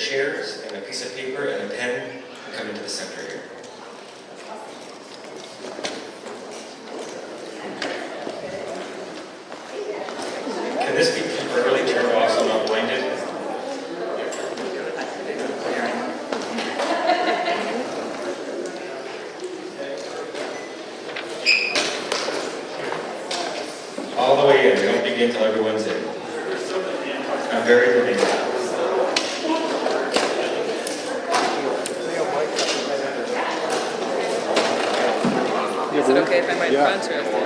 chairs and a piece of paper and a pen and come into the center here. Can this be temporarily turned off so I'm not blinded? All the way in. We don't begin until everyone's in. I'm very forgiving. Is it okay if I might front or?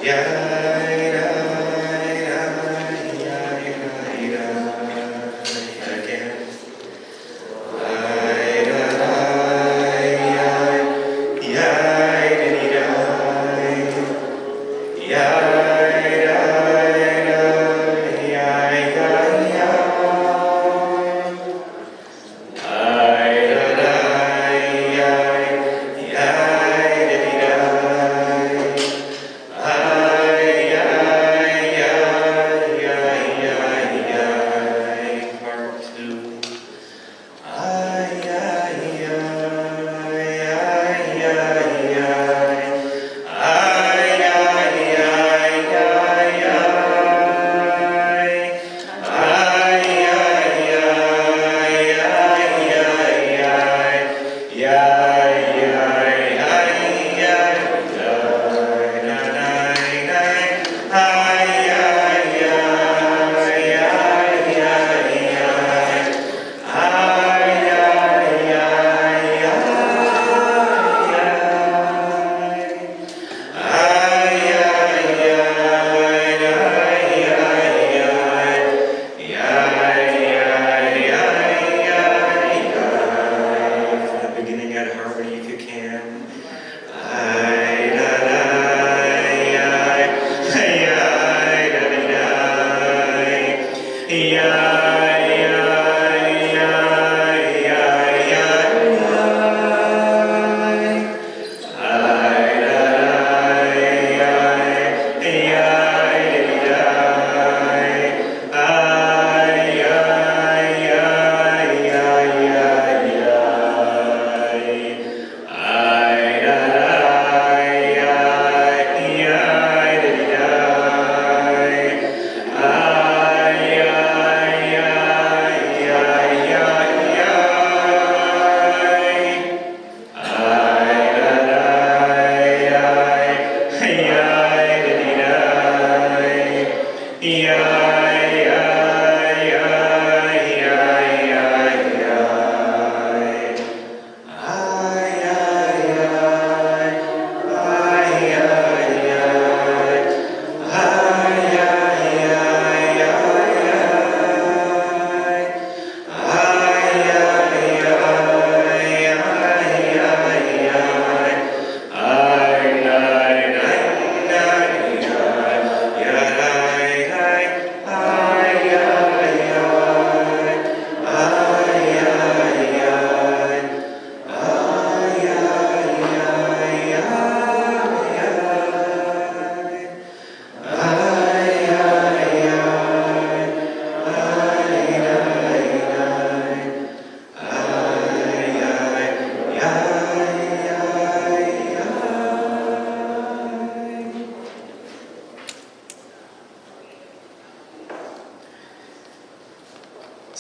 Yes.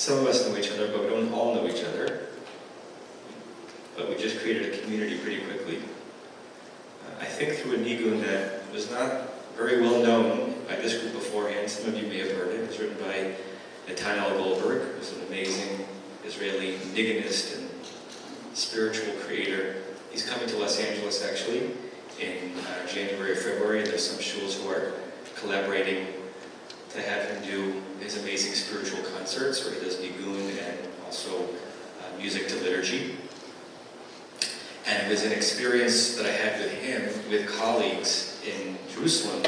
Some of us know each other, but we don't all know each other. But we just created a community pretty quickly. I think through a nigun that was not very well known by this group beforehand. Some of you may have heard it. It was written by Nathaniel Goldberg, who's an amazing Israeli nigunist and spiritual creator. He's coming to Los Angeles actually in January or February. There's some shuls who are collaborating to have him do his amazing spiritual concerts, where he does nigun and also music to liturgy. And it was an experience that I had with him, with colleagues in Jerusalem,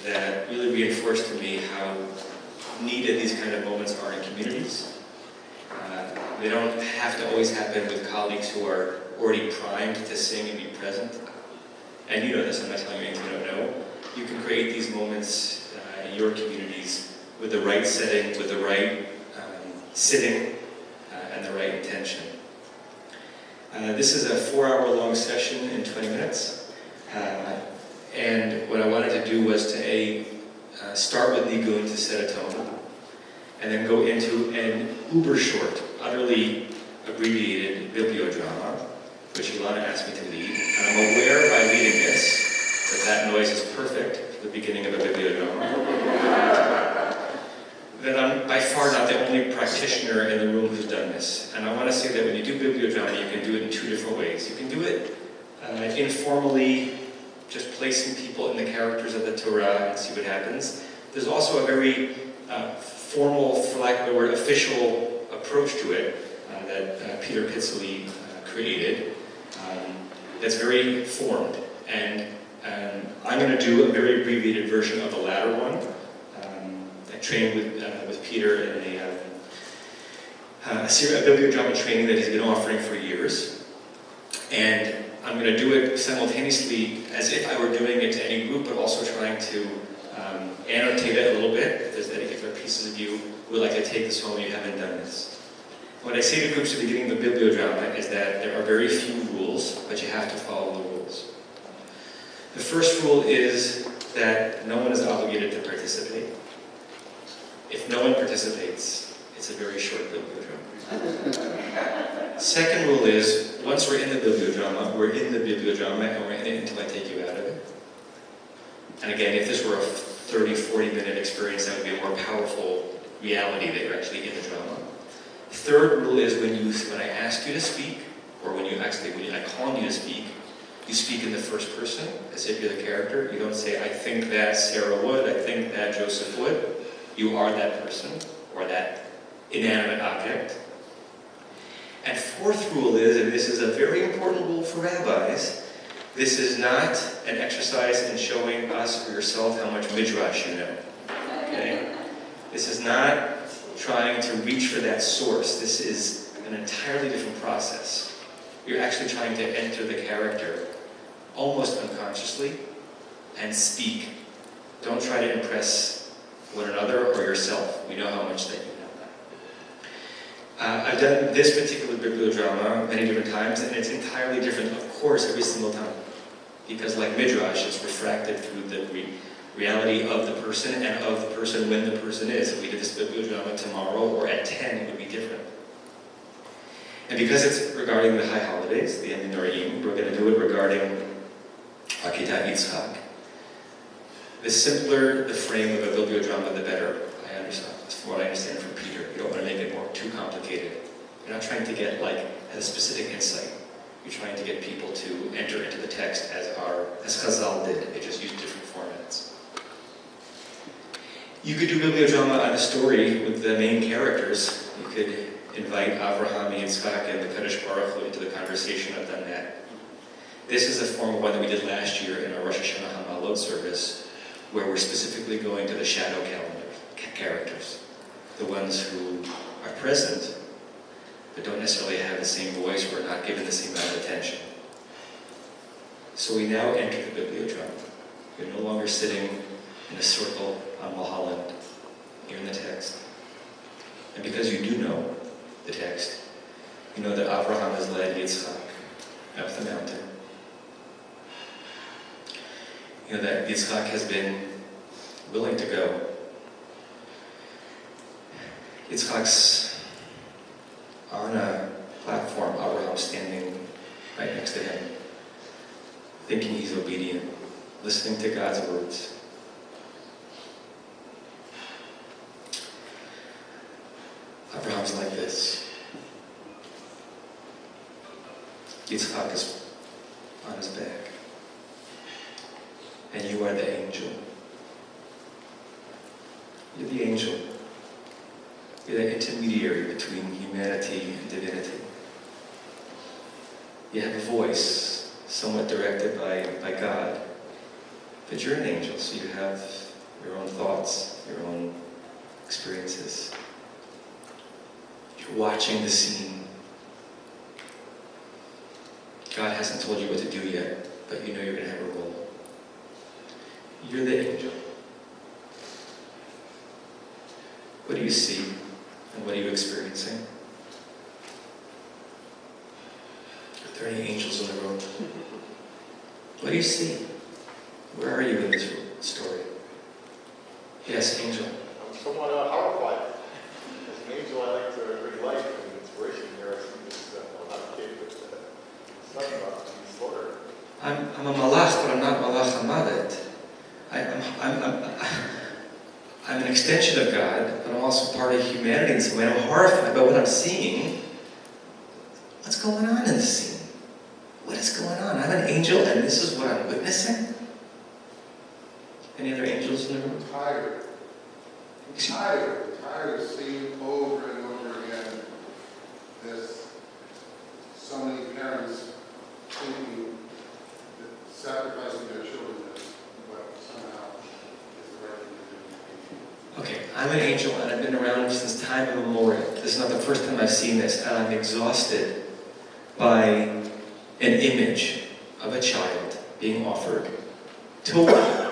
that really reinforced to me how needed these kind of moments are in communities. They don't have to always happen with colleagues who are already primed to sing and be present. And you know this, I'm not telling you anything you don't know. You can create these moments in your communities with the right setting, with the right sitting, and the right intention. This is a 4-hour-long session in 20 minutes. And what I wanted to do was to start with nigun to set a tone, and then go into an uber short, utterly abbreviated bibliodrama, which Ilana asked me to lead. And I'm aware by leading this that noise is perfect for the beginning of a bibliodrama. That I'm by far not the only practitioner in the room who's done this. And I want to say that when you do bibliodrama, you can do it in 2 different ways. You can do it informally, just placing people in the characters of the Torah and see what happens. There's also a very formal, for lack of a word, official approach to it that Peter Pitzley created. That's very formed. And I'm going to do a very abbreviated version of the latter one. I trained with Peter in a bibliodrama training that he's been offering for years. And I'm going to do it simultaneously as if I were doing it to any group, but also trying to annotate it a little bit. If there are pieces of you who would like to take this home and you haven't done this. What I say to groups at the beginning of the bibliodrama is that there are very few rules, but you have to follow the rules. The first rule is that no one is obligated to participate. If no one participates, it's a very short bibliodrama. Second rule is, once we're in the bibliodrama, we're in the bibliodrama and we're in it until I take you out of it. And again, if this were a 30, 40-minute experience, that would be a more powerful reality that you're actually in the drama. Third rule is when I ask you to speak, or when I call on you to speak, you speak in the first person, as if you're the character. You don't say, I think that Sarah would, I think that Joseph would. You are that person, or that inanimate object. And fourth rule is, and this is a very important rule for rabbis, this is not an exercise in showing us or yourself how much midrash you know. Okay? This is not trying to reach for that source. This is an entirely different process. You're actually trying to enter the character almost unconsciously and speak. Don't try to impress one another or yourself. We know how much that you know. I've done this particular bibliodrama many different times, and it's entirely different, of course, every single time. Because like Midrash, it's refracted through the reality of the person and of the person when the person is. If we did this bibliodrama tomorrow or at 10, it would be different. And because it's regarding the high holidays, the Yom Noraim, we're going to do it regarding Akedat Yitzchak. The simpler the frame of a bibliodrama, the better. I understand. That's from what I understand from Peter. You don't want to make it too complicated. You're not trying to get a specific insight. You're trying to get people to enter into the text as Chazal did. They just used different formats. You could do bibliodrama on a story with the main characters. You could invite Avraham, Yitzchak, and the Kadosh Baruch Hu into the conversation. I've done that. This is a form of one that we did last year in our Rosh Hashanah Hamalot service, where we're specifically going to the shadow characters, the ones who are present, but don't necessarily have the same voice or are not given the same amount of attention. So we now enter the bibliodrama. You're no longer sitting in a circle on Mulholland. You're in the text. And because you do know the text, you know that Avraham has led Yitzchak up the mountain. You know that Yitzchak has been willing to go. Yitzchak's on a platform, Avraham standing right next to him, thinking he's obedient, listening to God's words. Abraham's like this. Yitzchak is on his back. And you are the angel. You're the angel. You're the intermediary between humanity and divinity. You have a voice, somewhat directed by God. But you're an angel, so you have your own thoughts, your own experiences. You're watching the scene. God hasn't told you what to do yet, but you know you're going to have a role. You're the angel. What do you see, and what are you experiencing? Are there any angels in the room? What do you see? Where are you in this story? Yes, angel. I'm somewhat horrified. As an angel, I like to bring life and inspiration here. I see this, I'm not a kid, but it's not about to be slaughtered. I'm a malach, but I'm not malach hamadet. I'm an extension of God, but I'm also part of humanity in some way. I'm horrified by what I'm seeing. What's going on in this scene? What is going on? I'm an angel, and this is what I'm witnessing? Any other angels in the room? Tired. Tired of seeing over and over again this, so many parents thinking that sacrificing their children is what somehow is the right thing to do. Okay, I'm an angel, and I've been around since time immemorial. This is not the first time I've seen this, and I'm exhausted by an image of a child being offered to a woman.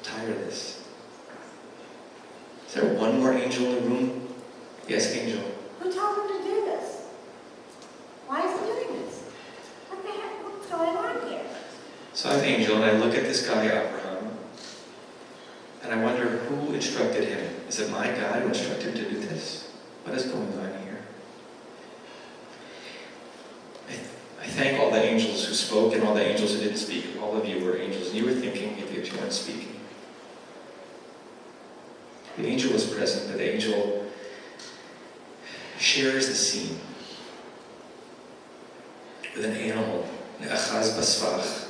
Tired of this. Is there one more angel in the room? Yes, angel. Who told him to do this? Why is he doing this? What the heck? What's going on here? So I'm an angel, and I look at this guy, Abraham, and I wonder who instructed him. Is it my God who instructed him to do this? What is going on here? I thank all the angels who spoke and all the angels who didn't speak. All of you were angels, and you were thinking if you weren't speaking. The angel was present, but the angel shares the scene with an animal, an achaz basfach.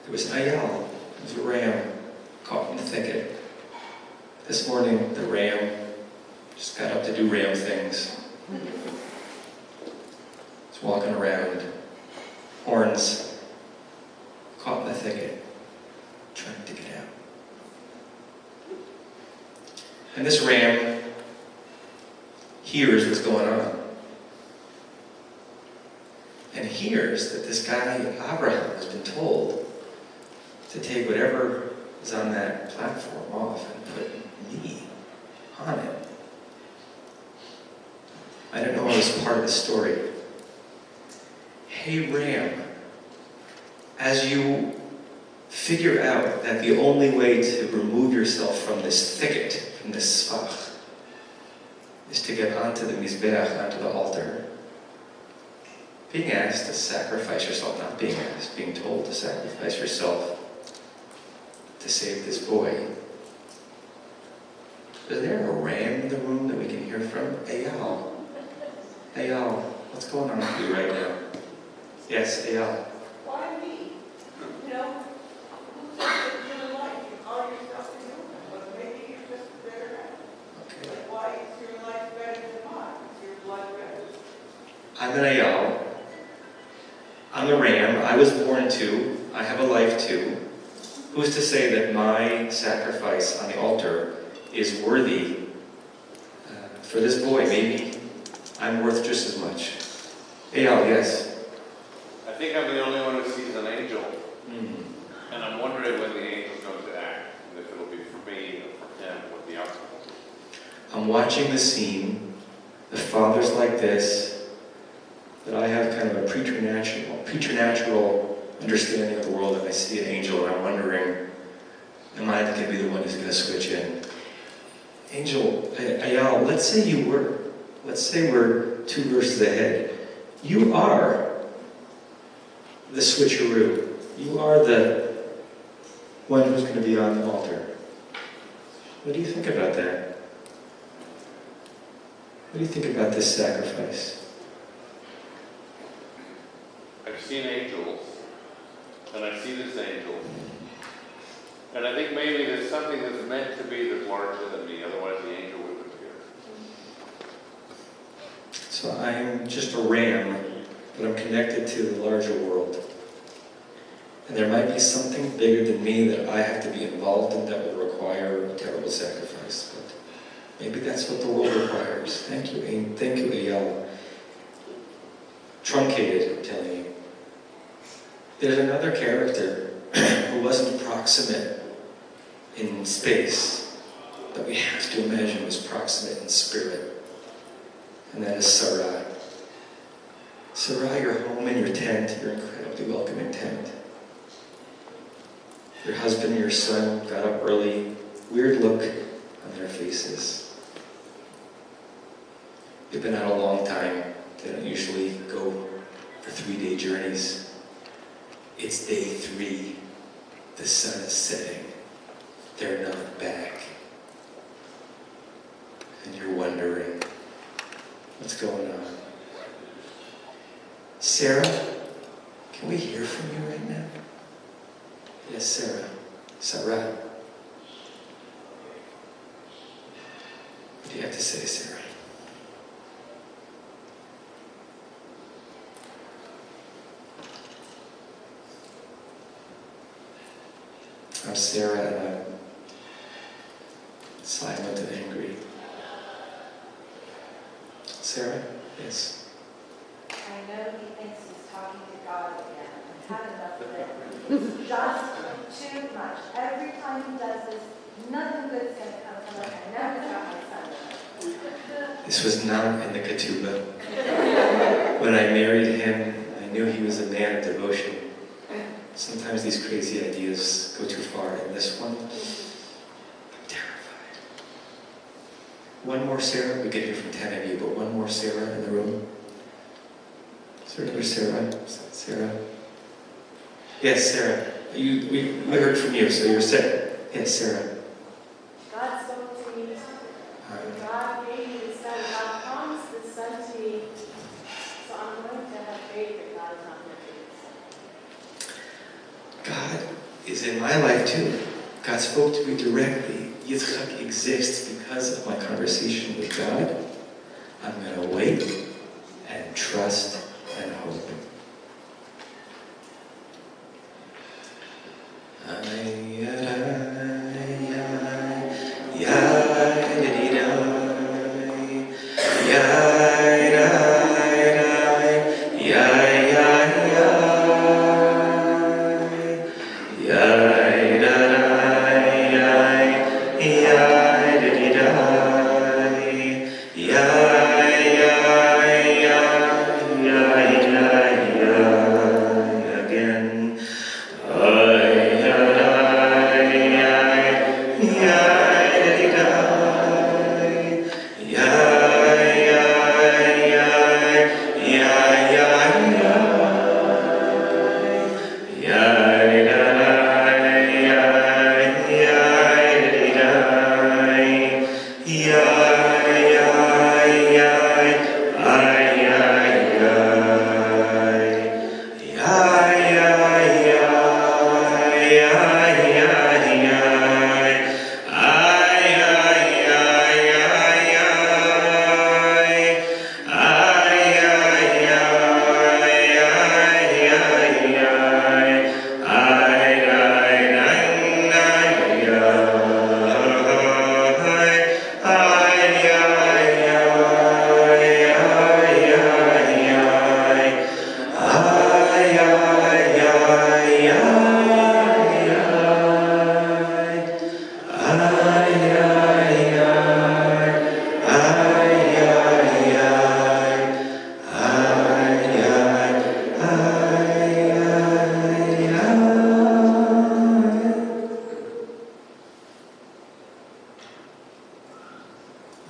There was an ayal, there was a ram caught in the thicket. This morning, the ram just got up to do ram things. It's walking around, horns, caught in the thicket, trying to get out. And this ram hears what's going on. And hears that this guy, Abraham, has been told to take whatever is on that platform off and put me on it. I didn't know I was part of the story. Hey, ram, as you figure out that the only way to remove yourself from this thicket, from this sfach, is to get onto the mizbeach, onto the altar, being asked to sacrifice yourself, not being asked, being told to sacrifice yourself to save this boy. Is there a ram in the room that we can hear from? Eyal. Eyal, what's going on with you right now? Yes, Eyal. Why me? You know, who said that you're life? You call yourself a human, but maybe you're just a better man. Okay. But why is your life better than mine? Is your blood better? I'm an Eyal. I'm a ram. I was born too. I have a life too. Who's to say that my sacrifice on the altar is worthy for this boy? Maybe I'm worth just as much. Eyal, yes. I think I'm the only one who sees an angel, Mm-hmm. and I'm wondering when the angel's going to act, and if it'll be for me or for him, what the outcome will be. I'm watching the scene. The father's like this, but I have kind of a preternatural understanding of the world, and I see an angel, and I'm wondering, am I going to be the one who's going to switch in? Angel, Eyal, let's say you were. Let's say we're 2 verses ahead. You are the switcheroo. You are the one who's going to be on the altar. What do you think about that? What do you think about this sacrifice? I've seen angels, and I see this angel, And I think maybe there's something that's meant to be that's larger than me, otherwise the angel wouldn't appear. So I'm just a ram, but I'm connected to the larger world. And there might be something bigger than me that I have to be involved in that will require a terrible sacrifice. But maybe that's what the world requires. Thank you, Eyal. Truncated, I'm telling you. There's another character who wasn't proximate in space, but we have to imagine was proximate in spirit. And that is Sarai. Sarai, you're home in your tent, your incredibly welcoming tent. Your husband and your son got up early, weird look on their faces. They've been out a long time. They don't usually go for 3-day journeys. It's day 3. The sun is setting. They're not back. And you're wondering, what's going on? Sarah, can we hear from you right now? Yes, Sarah. Sarah. What do you have to say, Sarah? I'm Sarah, and I'm silent and angry. Sarah? Yes. I know he thinks he's talking to God again. I've had enough of it. It's just too much. Every time he does this, nothing good's going to come from it. I never got my son. This was not in the ketubah. When I married him, I knew he was a man of devotion. Sometimes these crazy ideas go too far. And this one, I'm terrified. One more Sarah. We get here from 10 of you, but one more Sarah in the room. Is there another Sarah? Is that Sarah? Yes, Sarah. We heard from you, so you're set. Yes, Sarah. God spoke to me. And God gave me the son. God promised the son to me. So I'm going to have faith that God is not going to take the son. God is in my life too. God spoke to me directly. Yitzchak exists because of my conversation with God. I'm going to wait and trust and hope.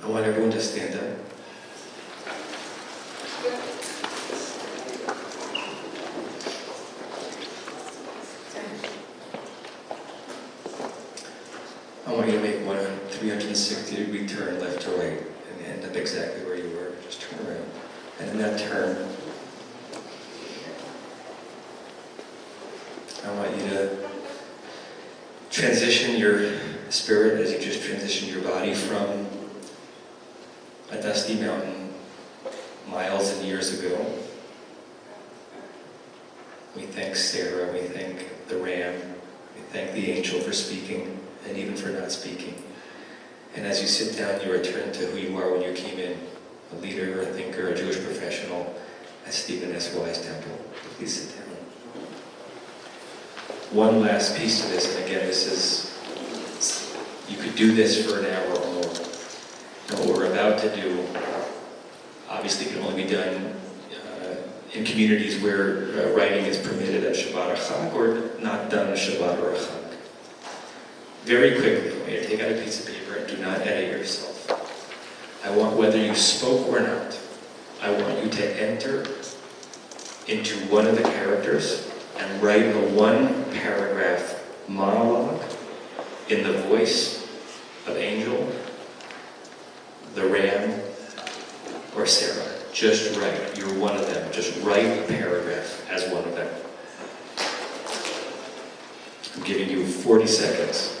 I want everyone to stand up. I want you to make one 360-degree turn left to right and end up exactly where you were. Just turn around. And in that turn, I want you to transition your spirit as you just transitioned your body from a dusty mountain miles and years ago. We thank Sarah, we thank the ram, we thank the angel for speaking and even for not speaking. And as you sit down, you return to who you are when you came in, a leader, a thinker, a Jewish professional at Stephen S. Wise Temple. Please sit down. One last piece to this, and again, this is, you could do this for an hour or more. And what we're about to do, obviously can only be done in communities where writing is permitted at Shabbat or Chag, or not done on Shabbat or a Chag. Very quickly, I want you to take out a piece of paper and do not edit yourself. I want, whether you spoke or not, I want you to enter into one of the characters and write a one-paragraph monologue in the voice of Angel, the ram, or Sarah. Just write. You're one of them. Just write a paragraph as one of them. I'm giving you 40 seconds.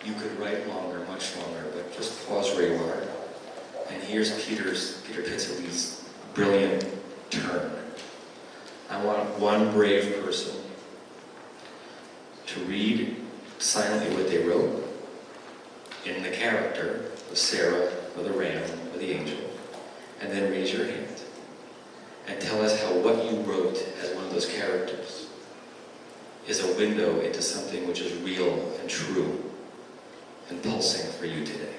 You could write longer, much longer, but just pause where you are. And here's Peter Pitzeli's brilliant turn. I want one brave person to read silently what they wrote in the character of Sarah, or the ram, or the angel, and then raise your hand and tell us how what you wrote as one of those characters is a window into something which is real and true and pulsing for you today.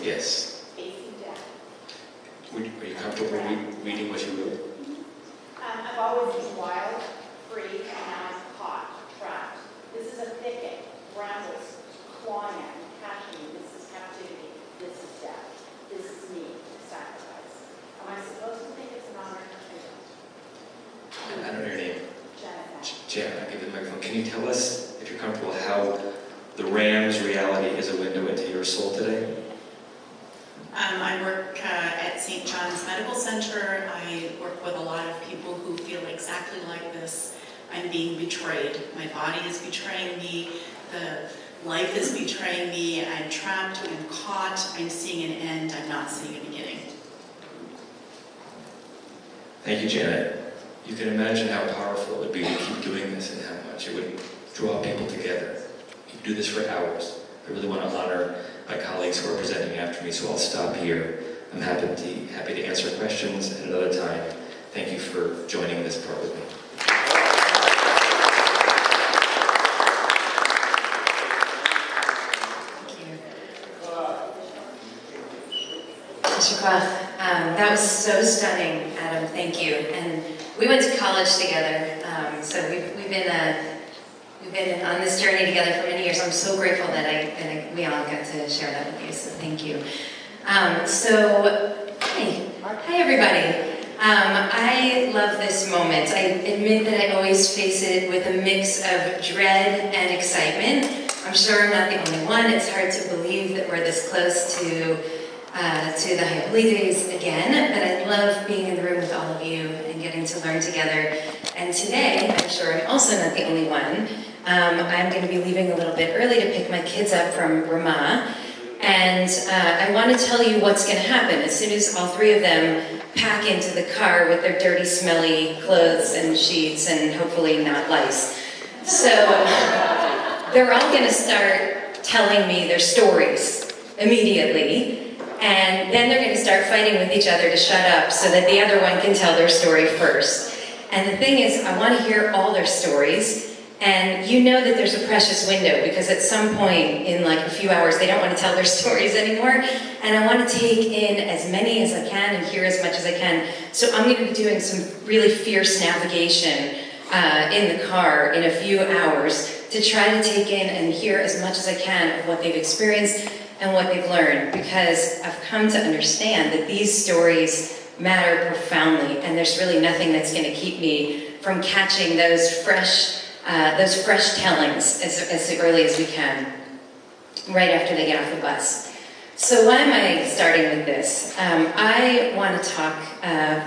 Yes. Are you comfortable reading what you wrote? I've always been wild, free, and now I'm caught, trapped. This is a thicket, brambles, clawing at me, catching me. This is captivity. This is death. This is me, sacrifice. Am I supposed to think it's an honor? I don't know your name. Janet. I'll give you the microphone. Can you tell us, if you're comfortable, how the ram's reality is a window into your soul today? I work at St. John's Medical Center. I work with a lot of people who feel exactly like this. I'm being betrayed. My body is betraying me. The life is betraying me. I'm trapped. I'm caught. I'm seeing an end. I'm not seeing a beginning. Thank you, Janet. You can imagine how powerful it would be to keep doing this and how much it would draw people together. You can do this for hours. I really want to honor my colleagues who are presenting after me, so I'll stop here. I'm happy to answer questions at another time. Thank you for joining this part with me. That was so stunning, Adam. Thank you. And we went to college together, so we've been on this journey together for many years. I'm so grateful that we all got to share that with you. So thank you. Hi everybody. I love this moment. I admit that I always face it with a mix of dread and excitement. I'm sure I'm not the only one. It's hard to believe that we're this close to the Holy Days again, but I love being in the room with all of you and getting to learn together. And today, I'm sure I'm also not the only one. I'm going to be leaving a little bit early to pick my kids up from Ramah, and I want to tell you what's going to happen. As soon as all three of them pack into the car with their dirty, smelly clothes and sheets and hopefully not lice. So they're all going to start telling me their stories immediately, and then they're going to start fighting with each other to shut up so that the other one can tell their story first. And the thing is, I want to hear all their stories, and you know that there's a precious window, because at some point in like a few hours, they don't want to tell their stories anymore, and I want to take in as many as I can and hear as much as I can. So I'm going to be doing some really fierce navigation in the car in a few hours to try to take in and hear as much as I can of what they've experienced and what they've learned, because I've come to understand that these stories matter profoundly, and there's really nothing that's going to keep me from catching those fresh tellings as early as we can, right after they get off the bus. So why am I starting with this? I want to talk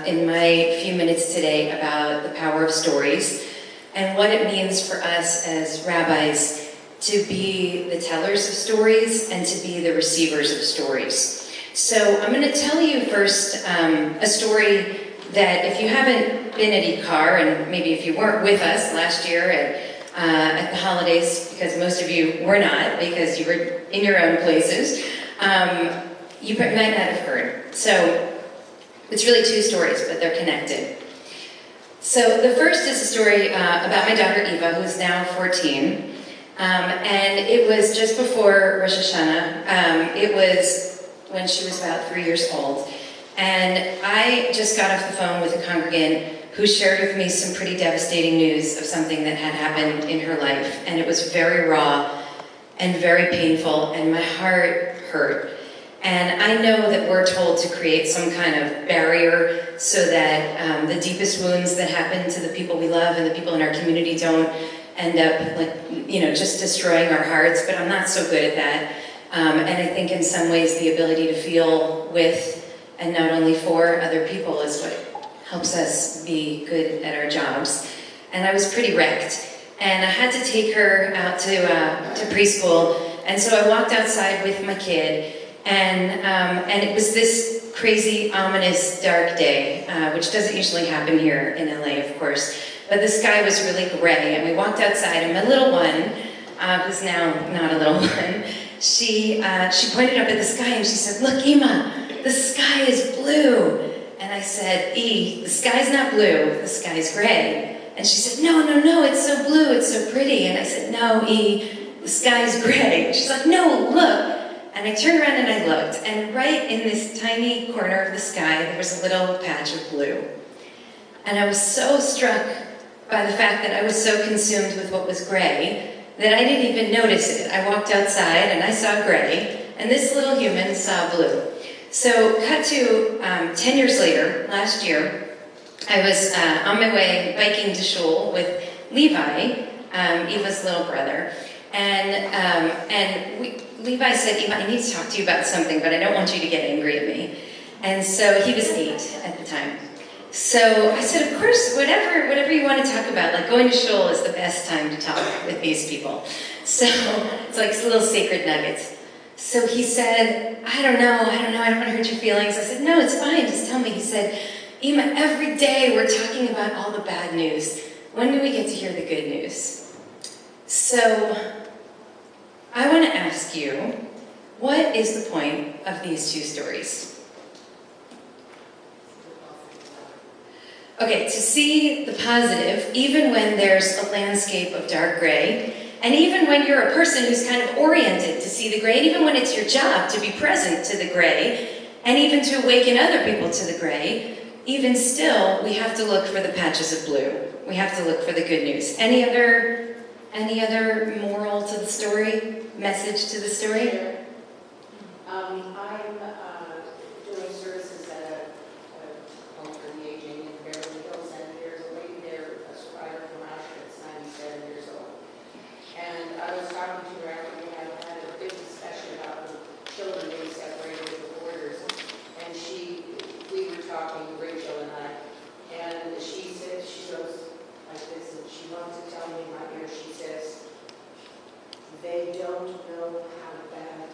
in my few minutes today about the power of stories and what it means for us as rabbis to be the tellers of stories and to be the receivers of stories. So I'm going to tell you first a story that if you haven't been at Ikar, and maybe if you weren't with us last year at the holidays, because most of you were not, because you were in your own places, you might not have heard. So it's really two stories, but they're connected. So the first is a story about my daughter Eva, who is now 14. And it was just before Rosh Hashanah. It was when she was about 3 years old. And I just got off the phone with a congregant who shared with me some pretty devastating news of something that had happened in her life. And it was very raw and very painful, and my heart hurt. And I know that we're told to create some kind of barrier so that the deepest wounds that happen to the people we love and the people in our community don't end up just destroying our hearts, but I'm not so good at that. And I think in some ways the ability to feel with and not only for other people is what helps us be good at our jobs. And I was pretty wrecked. And I had to take her out to preschool. And so I walked outside with my kid, and it was this crazy, ominous, dark day, which doesn't usually happen here in LA, of course. But the sky was really gray, and we walked outside, and my little one, who's now not a little one, she pointed up at the sky and she said, "Look, Ima, the sky is blue." And I said, "E, the sky's not blue, the sky's gray." And she said, "No, no, no, it's so blue, it's so pretty." And I said, "No, E, the sky's gray." And she's like, "No, look." And I turned around and I looked, and right in this tiny corner of the sky, there was a little patch of blue. And I was so struck by the fact that I was so consumed with what was gray that I didn't even notice it. I walked outside and I saw gray, and this little human saw blue. So cut to 10 years later, last year, I was on my way biking to shul with Levi, Eva's little brother, and Levi said, "Eva, I need to talk to you about something, but I don't want you to get angry at me." And so he was 8 at the time. So I said, "Of course, whatever you want to talk about, like going to shul is the best time to talk with these people." So it's like little sacred nuggets. So he said, I don't know, I don't want to hurt your feelings. I said, "No, it's fine, just tell me." He said, "Ima, every day we're talking about all the bad news. When do we get to hear the good news?" So I want to ask you, what is the point of these two stories? Okay, to see the positive, even when there's a landscape of dark gray, and even when you're a person who's kind of oriented to see the gray, and even when it's your job to be present to the gray, and even to awaken other people to the gray, even still, we have to look for the patches of blue. We have to look for the good news. Any other moral to the story? Message to the story? I'm doing services at a home for the aging in Beverly Hills, and there's a lady there, a survivor from Auschwitz, 97 years old. And I was talking to her after we had a big discussion about the children being separated at the borders. And we were talking, Rachel and I, and she said, she goes like this, and she wanted to tell me in my ear, she says, "They don't know how bad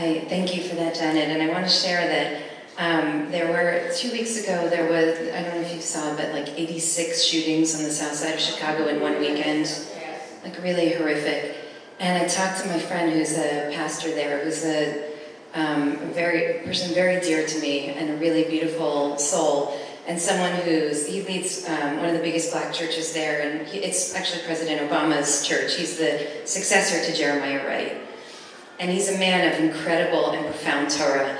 I thank you for that, Janet, and I want to share that there were, 2 weeks ago, there was, I don't know if you saw, but like 86 shootings on the south side of Chicago in one weekend. Like really horrific. And I talked to my friend who's a pastor there, who's a person very dear to me and a really beautiful soul, and someone he leads one of the biggest black churches there, and it's actually President Obama's church. He's the successor to Jeremiah Wright. And he's a man of incredible and profound Torah.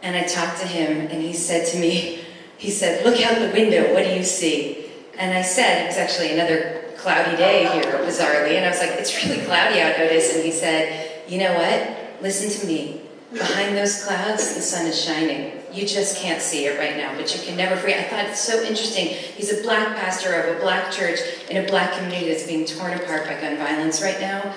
And I talked to him, and he said to me, he said, "Look out the window, what do you see?" And I said, it was actually another cloudy day here, bizarrely, and I was like, "It's really cloudy out, Otis." And he said, "You know what? Listen to me. Behind those clouds, the sun is shining. You just can't see it right now, but you can never forget." I thought it's so interesting. He's a black pastor of a black church in a black community that's being torn apart by gun violence right now.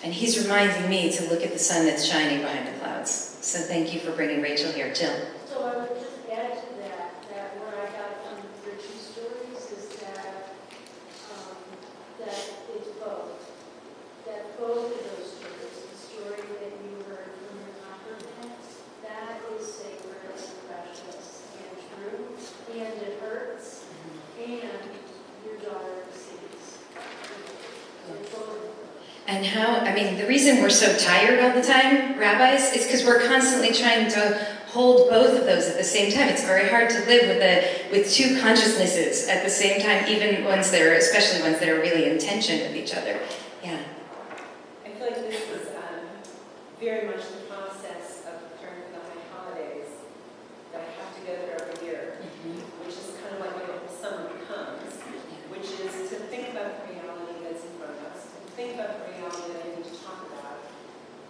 And he's reminding me to look at the sun that's shining behind the clouds. So thank you for bringing Rachel here. Jill. So I would just add to that what I got from your two stories is that it's both. That both of those stories, the story that you heard from your confidants, that is sacred and precious and true, and it hurts, and your daughter sees. And the reason we're so tired all the time, rabbis, is because we're constantly trying to hold both of those at the same time. It's very hard to live with two consciousnesses at the same time, especially ones that are really in tension with each other. Yeah. I feel like this is very much the process of preparing for the high holidays that I have to go through every year, which is kind of like when the summer comes, which is to think about the reality that's in front of us, to think about the reality that I need to talk about,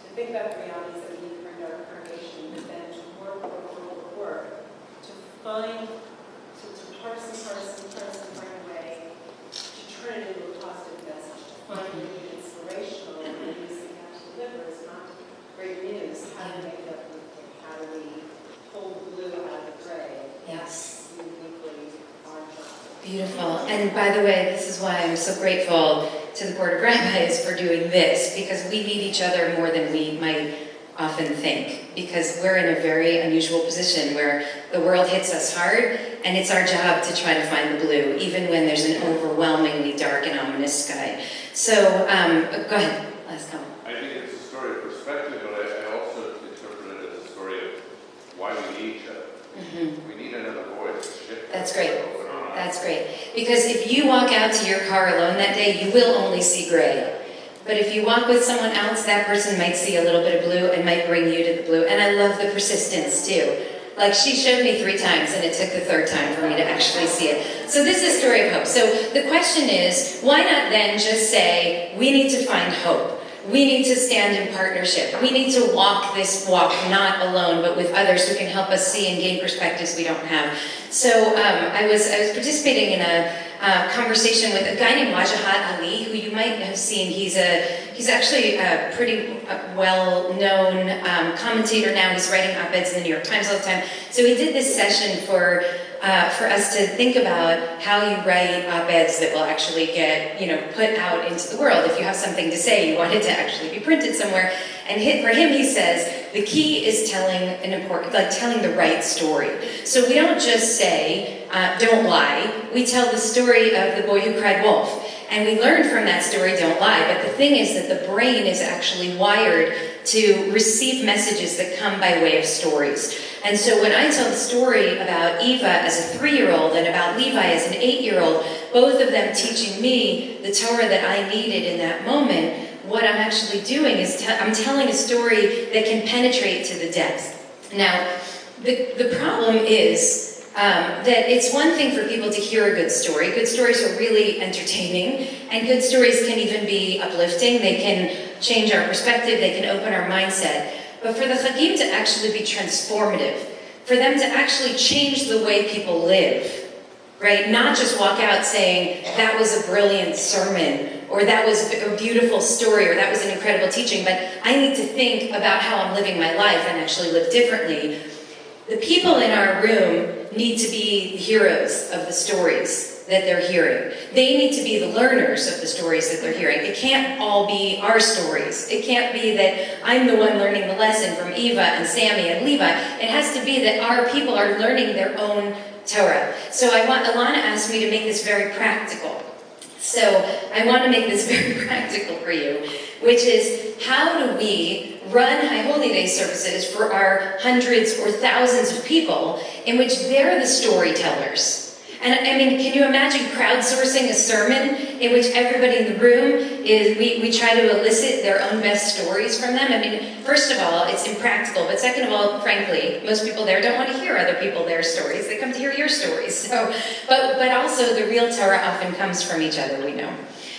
to think about the realities that we need to bring to our congregation, but then to work, to find, to parse and find a way to turn it into a positive message, to find it inspirational, and the news that we have to deliver is not great news. How do we make that movement? How do we pull the blue out of the gray? Yes. Uniquely our job. Beautiful. And by the way, this is why I'm so grateful to the Board of Rabbis for doing this, because we need each other more than we might often think, because we're in a very unusual position where the world hits us hard, and it's our job to try to find the blue, even when there's an overwhelmingly dark and ominous sky. So, go ahead, last comment. I think it's a story of perspective, but I also interpret it as a story of why we need each other. We need another voice. That's great. That's great. Because if you walk out to your car alone that day, you will only see gray. But if you walk with someone else, that person might see a little bit of blue and might bring you to the blue. And I love the persistence too. Like, she showed me 3 times and it took the 3rd time for me to actually see it. So this is a story of hope. So the question is, why not then just say, we need to find hope. We need to stand in partnership. We need to walk this walk not alone, but with others who can help us see and gain perspectives we don't have. So I was participating in a conversation with a guy named Wajahat Ali, who you might have seen. He's actually a pretty well-known commentator now. He's writing op-eds in the New York Times all the time. So he did this session for us to think about how you write op-eds that will actually get, put out into the world. If you have something to say, you want it to actually be printed somewhere. And for him, he says, the key is telling telling the right story. So we don't just say, don't lie. We tell the story of the boy who cried wolf. And we learn from that story, don't lie. But the thing is that the brain is actually wired to receive messages that come by way of stories. And so when I tell the story about Eva as a 3-year-old and about Levi as an 8-year-old, both of them teaching me the Torah that I needed in that moment, what I'm actually doing is I'm telling a story that can penetrate to the depth. Now, the problem is that it's one thing for people to hear a good story. Good stories are really entertaining, and good stories can even be uplifting. They can change our perspective, they can open our mindset. But for the Chagim to actually be transformative, for them to actually change the way people live, right? Not just walk out saying, that was a brilliant sermon, or that was a beautiful story, or that was an incredible teaching, but I need to think about how I'm living my life and actually live differently. The people in our room need to be the heroes of the stories that they're hearing. They need to be the learners of the stories that they're hearing. It can't all be our stories. It can't be that I'm the one learning the lesson from Eva and Sammy and Levi. It has to be that our people are learning their own Torah. So Alana asked me to make this very practical. So I want to make this very practical for you, which is, how do we run High Holy Day services for our hundreds or thousands of people in which they're the storytellers? And I mean, can you imagine crowdsourcing a sermon in which everybody in the room is, we try to elicit their own best stories from them? I mean, first of all, it's impractical, but second of all, frankly, most people there don't want to hear other people their stories. They come to hear your stories. So, but also the real Torah often comes from each other, we know.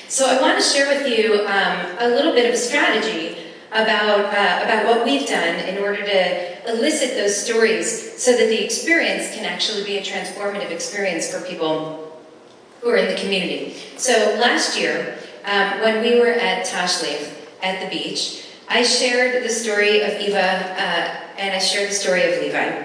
So I want to share with you a little bit of a strategy about what we've done in order to elicit those stories so that the experience can actually be a transformative experience for people who are in the community. So last year, when we were at Tashlich at the beach, I shared the story of Eva and I shared the story of Levi.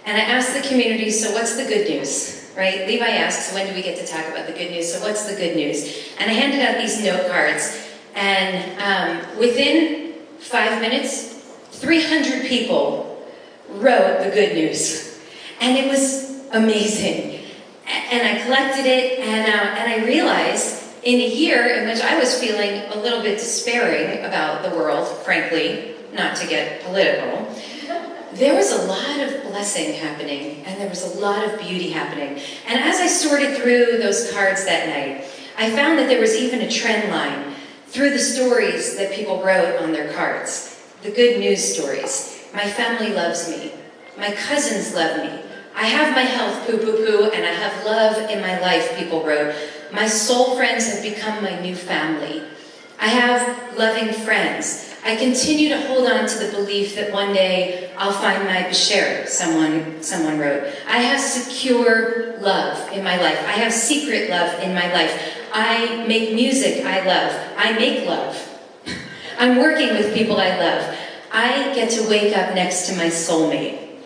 And I asked the community, so what's the good news? Right? Levi asks, when do we get to talk about the good news? So what's the good news? And I handed out these note cards, and within 5 minutes, 300 people wrote the good news. And it was amazing. And I collected it, and I realized in a year in which I was feeling a little bit despairing about the world, frankly, not to get political, there was a lot of blessing happening, and there was a lot of beauty happening. And as I sorted through those cards that night, I found that there was even a trend line through the stories that people wrote on their cards. The good news stories. My family loves me. My cousins love me. I have my health, poo-poo-poo, and I have love in my life, people wrote. My soul friends have become my new family. I have loving friends. I continue to hold on to the belief that one day I'll find my B'Sher, someone wrote. I have secure love in my life. I have secret love in my life. I make music I love. I make love. I'm working with people I love. I get to wake up next to my soulmate.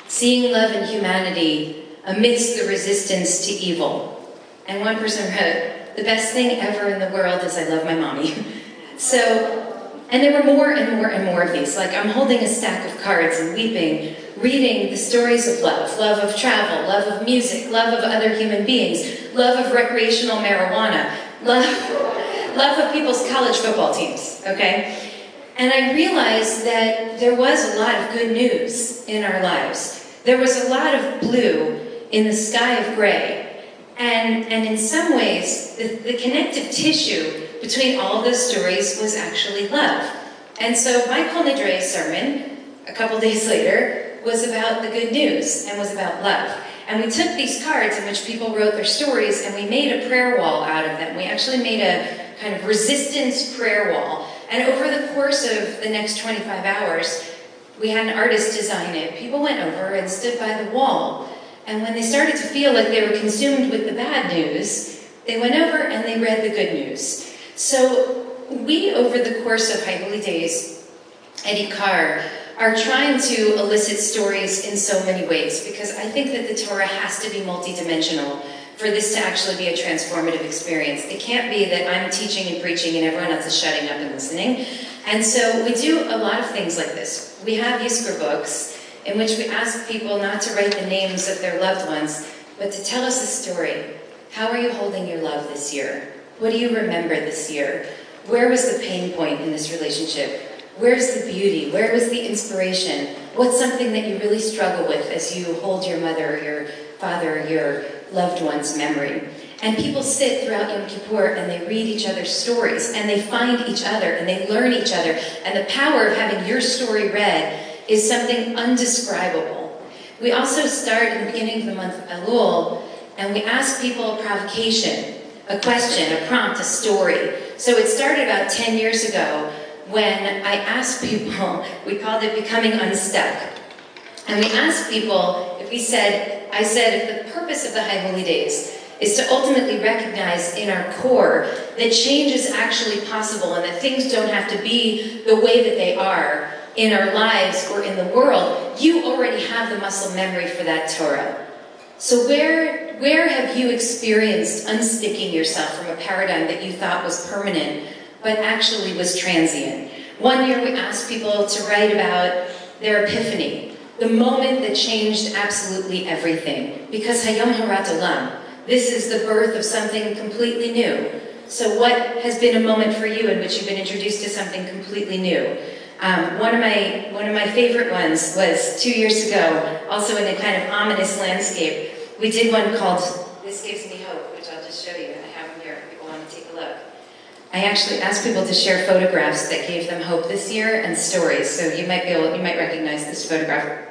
Seeing love and humanity amidst the resistance to evil. And one person wrote, the best thing ever in the world is I love my mommy. So, and there were more and more and more of these. Like, I'm holding a stack of cards and weeping, reading the stories of love of travel, love of music, love of other human beings, love of recreational marijuana, love of people's college football teams, okay? And I realized that there was a lot of good news in our lives. There was a lot of blue in the sky of gray. And in some ways, the connective tissue between all of those stories was actually love. And so my Kol Nidre sermon, a couple days later, was about the good news and was about love. And we took these cards in which people wrote their stories, and we made a prayer wall out of them. We actually made a kind of resistance prayer wall. And over the course of the next 25 hours, we had an artist design it. People went over and stood by the wall. And when they started to feel like they were consumed with the bad news, they went over and they read the good news. So we, over the course of High Holy Days at Ikar, are trying to elicit stories in so many ways, because I think that the Torah has to be multidimensional for this to actually be a transformative experience. It can't be that I'm teaching and preaching and everyone else is shutting up and listening. And so we do a lot of things like this. We have Yizkor books in which we ask people not to write the names of their loved ones, but to tell us a story. How are you holding your love this year? What do you remember this year? Where was the pain point in this relationship? Where's the beauty? Where was the inspiration? What's something that you really struggle with as you hold your mother, your father, your loved one's memory? And people sit throughout Yom Kippur and they read each other's stories and they find each other and they learn each other. And the power of having your story read is something undescribable. We also start in the beginning of the month of Elul, and we ask people a provocation, a question, a prompt, a story. So it started about 10 years ago when I asked people, we called it Becoming Unstuck. And we asked people, I said, if the purpose of the High Holy Days is to ultimately recognize in our core that change is actually possible and that things don't have to be the way that they are in our lives or in the world, you already have the muscle memory for that Torah. So where have you experienced unsticking yourself from a paradigm that you thought was permanent, but actually was transient? One year we asked people to write about their epiphany, the moment that changed absolutely everything. Because Hayom Harat Olam, this is the birth of something completely new. So what has been a moment for you in which you've been introduced to something completely new? One of my favorite ones was 2 years ago, also in a kind of ominous landscape. We did one called This Gives Me Hope, which I'll just show you. I have them here if people want to take a look. I actually asked people to share photographs that gave them hope this year and stories. So you might recognize this photograph.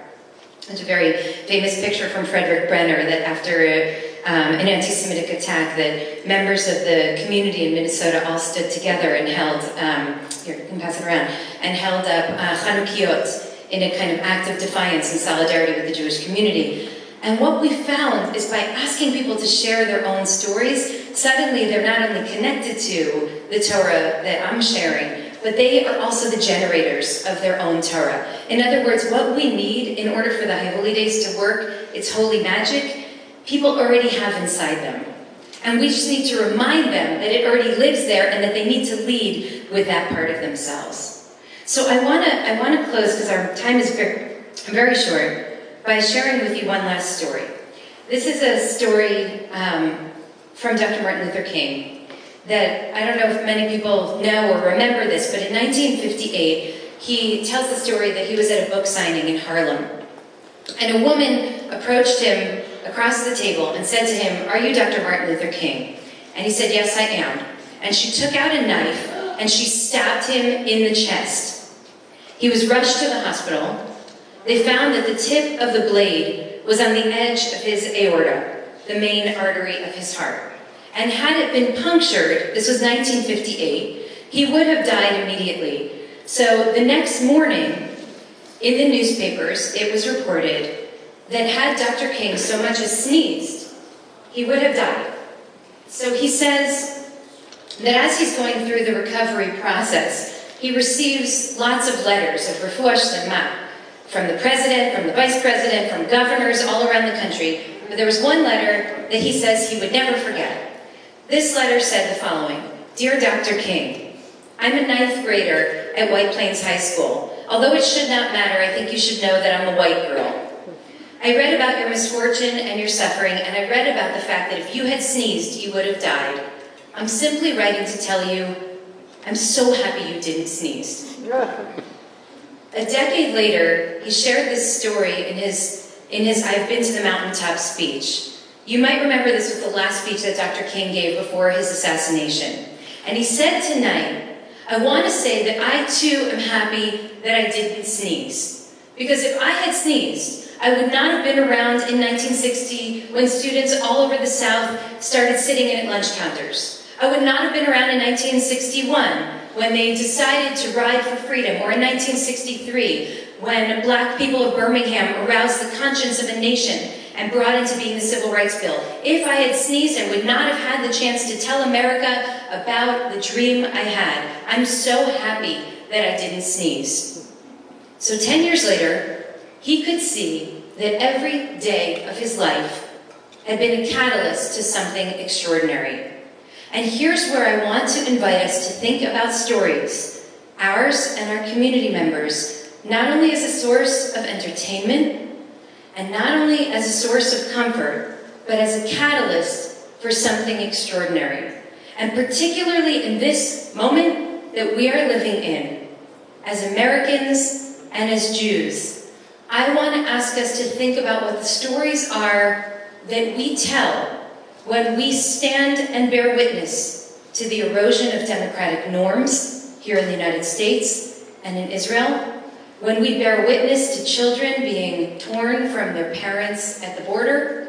It's a very famous picture from Frederick Brenner that after an anti-Semitic attack, that members of the community in Minnesota all stood together and held, here, you can pass it around, and held up Chanukiot in a kind of act of defiance and solidarity with the Jewish community. And what we found is by asking people to share their own stories, suddenly they're not only connected to the Torah that I'm sharing, but they are also the generators of their own Torah. In other words, what we need in order for the High Holy Days to work its holy magic, people already have inside them. And we just need to remind them that it already lives there and that they need to lead with that part of themselves. So I want to close, because our time is very, very short, by sharing with you one last story. This is a story from Dr. Martin Luther King that I don't know if many people know or remember this, but in 1958, he tells the story that he was at a book signing in Harlem. And a woman approached him across the table and said to him, "Are you Dr. Martin Luther King?" And he said, "Yes, I am." And she took out a knife and she stabbed him in the chest. He was rushed to the hospital. They found that the tip of the blade was on the edge of his aorta, the main artery of his heart. And had it been punctured, this was 1958, he would have died immediately. So the next morning, in the newspapers, it was reported that had Dr. King so much as sneezed, he would have died. So he says that as he's going through the recovery process, he receives lots of letters of refuah shlema from the president, from the vice president, from governors all around the country. But there was one letter that he says he would never forget. This letter said the following: "Dear Dr. King, I'm a 9th grader at White Plains High School. Although it should not matter, I think you should know that I'm a white girl. I read about your misfortune and your suffering, and I read about the fact that if you had sneezed, you would have died. I'm simply writing to tell you, I'm so happy you didn't sneeze." A decade later, he shared this story in his I've Been to the Mountaintop speech. You might remember this was the last speech that Dr. King gave before his assassination. And he said tonight, "I want to say that I too am happy that I didn't sneeze. Because if I had sneezed, I would not have been around in 1960 when students all over the South started sitting in at lunch counters. I would not have been around in 1961 when they decided to ride for freedom, or in 1963 when black people of Birmingham aroused the conscience of a nation and brought into being the Civil Rights Bill. If I had sneezed, I would not have had the chance to tell America about the dream I had. I'm so happy that I didn't sneeze." So 10 years later, he could see that every day of his life had been a catalyst to something extraordinary. And here's where I want to invite us to think about stories, ours and our community members, not only as a source of entertainment, and not only as a source of comfort, but as a catalyst for something extraordinary. And particularly in this moment that we are living in, as Americans and as Jews, I want to ask us to think about what the stories are that we tell when we stand and bear witness to the erosion of democratic norms here in the United States and in Israel, when we bear witness to children being torn from their parents at the border,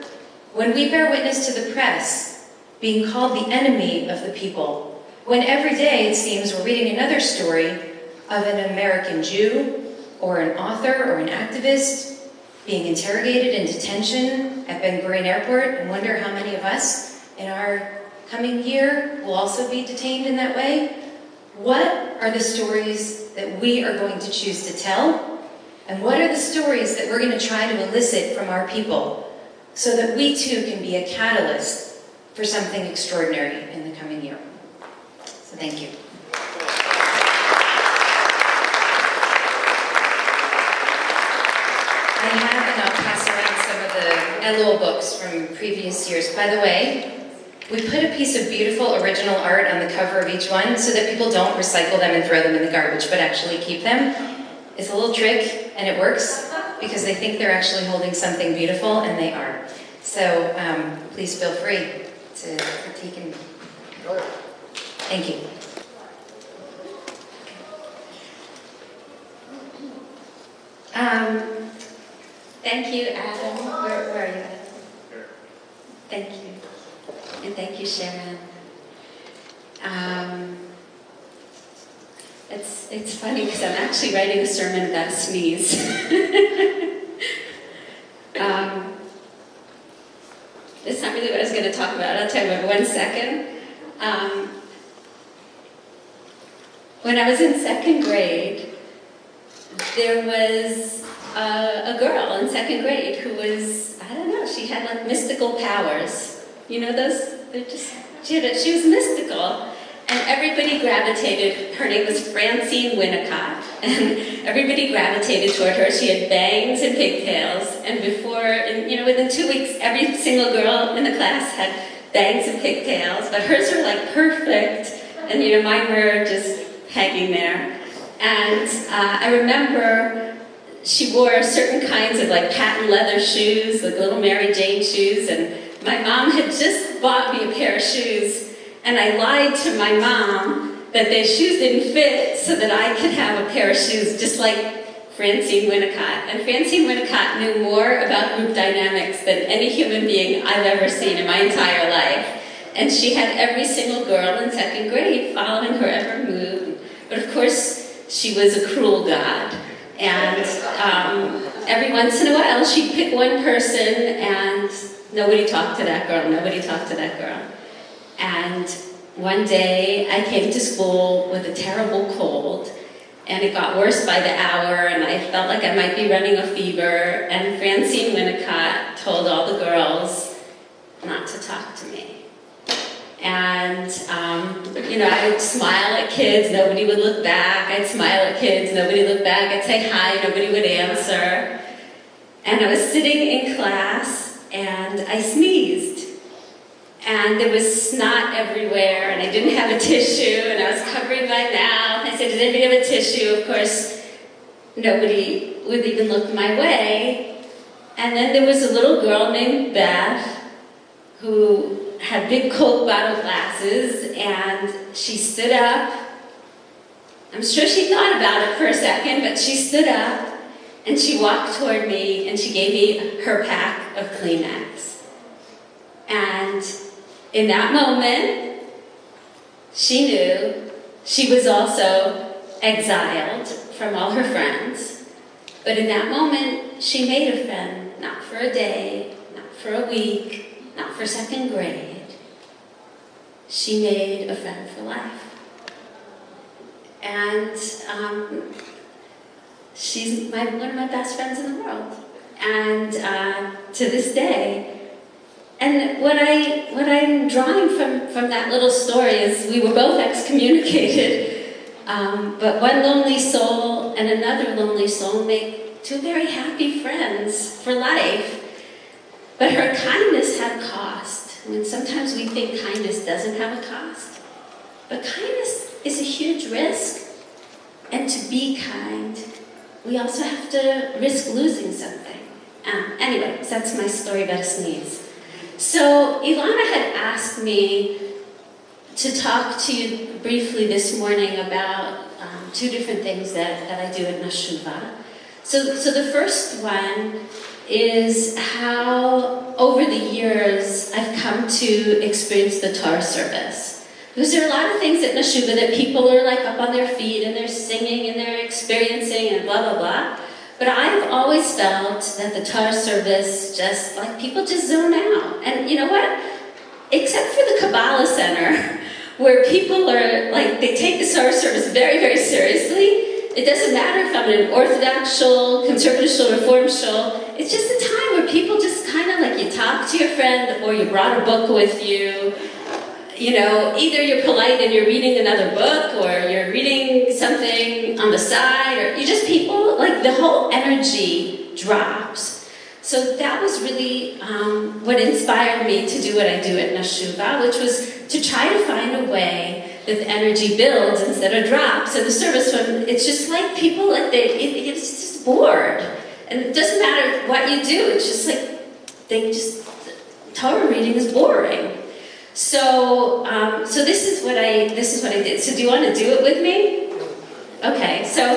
when we bear witness to the press being called the enemy of the people, when every day, it seems, we're reading another story of an American Jew or an author or an activist being interrogated in detention at Ben Gurion Airport, and wonder how many of us in our coming year will also be detained in that way. What are the stories that we are going to choose to tell? And what are the stories that we're going to try to elicit from our people so that we too can be a catalyst for something extraordinary in the coming year. So thank you. I have, and I'll pass around some of the Elul books from previous years. By the way, we put a piece of beautiful original art on the cover of each one so that people don't recycle them and throw them in the garbage, but actually keep them. It's a little trick, and it works because they think they're actually holding something beautiful, and they are. So please feel free to critique and... Thank you. Thank you, Adam. Where are you, Adam? Thank you. And thank you, Sharon. It's funny because I'm actually writing a sermon about a sneeze. It's not really what I was going to talk about. I'll tell you in 1 second. When I was in 2nd grade, there was a girl in 2nd grade who was, I don't know, she had like mystical powers. You know those? She was mystical. And everybody gravitated, her name was Francine Winnicott, and everybody gravitated toward her. She had bangs and pigtails, and within 2 weeks, every single girl in the class had bangs and pigtails, but hers were like perfect, and mine were just hanging there. And I remember she wore certain kinds of like patent leather shoes, like little Mary Jane shoes, and my mom had just bought me a pair of shoes, and I lied to my mom that their shoes didn't fit so that I could have a pair of shoes just like Francine Winnicott. And Francine Winnicott knew more about group dynamics than any human being I've ever seen in my entire life. And she had every single girl in 2nd grade following her every move. But of course, she was a cruel god. And every once in a while, she'd pick one person and nobody talked to that girl, nobody talked to that girl. And one day I came to school with a terrible cold, and it got worse by the hour, and I felt like I might be running a fever, and Francine Winnicott told all the girls not to talk to me. And, I would smile at kids, nobody would look back. I'd smile at kids, nobody would look back. I'd say hi, nobody would answer. And I was sitting in class, and I sneezed. And there was snot everywhere, and I didn't have a tissue, and I was covering my mouth. I said, does anybody have a tissue? Of course, nobody would even look my way. And then there was a little girl named Beth who had big Coke bottle glasses, and she stood up. I'm sure she thought about it for a second, but she stood up, and she walked toward me, and she gave me her pack of Kleenex. And in that moment, she knew she was also exiled from all her friends. But in that moment, she made a friend, not for a day, not for a week, not for 2nd grade. She made a friend for life. And she's one of my best friends in the world. And to this day, and what I'm drawing from that little story is we were both excommunicated, but one lonely soul and another lonely soul make 2 very happy friends for life. But her kindness had cost. I mean, sometimes we think kindness doesn't have a cost, but kindness is a huge risk. And to be kind, we also have to risk losing something. Anyway, so that's my story about a sneeze. So Ilana had asked me to talk to you briefly this morning about 2 different things that I do at Nashuvah. So the first one is how over the years I've come to experience the Torah service. Because there are a lot of things at Nashuvah that people are like up on their feet and they're singing and they're experiencing and blah, blah, blah. But I've always felt that the Torah service just, like, people just zone out. And you know what? Except for the Kabbalah Center, where people are, like, they take the Torah service very, very seriously. It doesn't matter if I'm in an Orthodox shul, conservative shul, Reform shul. It's just a time where people just kind of, like, you talk to your friend or you brought a book with you. You know, either you're polite and you're reading another book or you're reading something on the side, or you just people, like the whole energy drops. So that was really what inspired me to do what I do at Nashuvah, which was to try to find a way that the energy builds instead of drops. And the service one, it's just like people, like it's just bored. And it doesn't matter what you do, it's just like, Torah reading is boring. So, this is what I did. So do you want to do it with me? Okay, so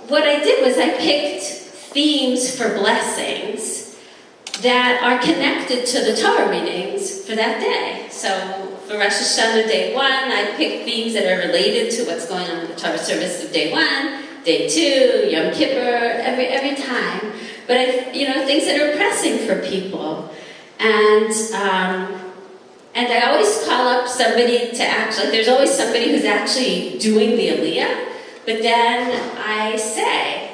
what I did was I picked themes for blessings that are connected to the Torah readings for that day. So for Rosh Hashanah day 1, I picked themes that are related to what's going on in the Torah service of day 1, day 2, Yom Kippur, every time. But things that are pressing for people. And I always call up somebody to act, like there's always somebody who's actually doing the Aliyah, but then I say,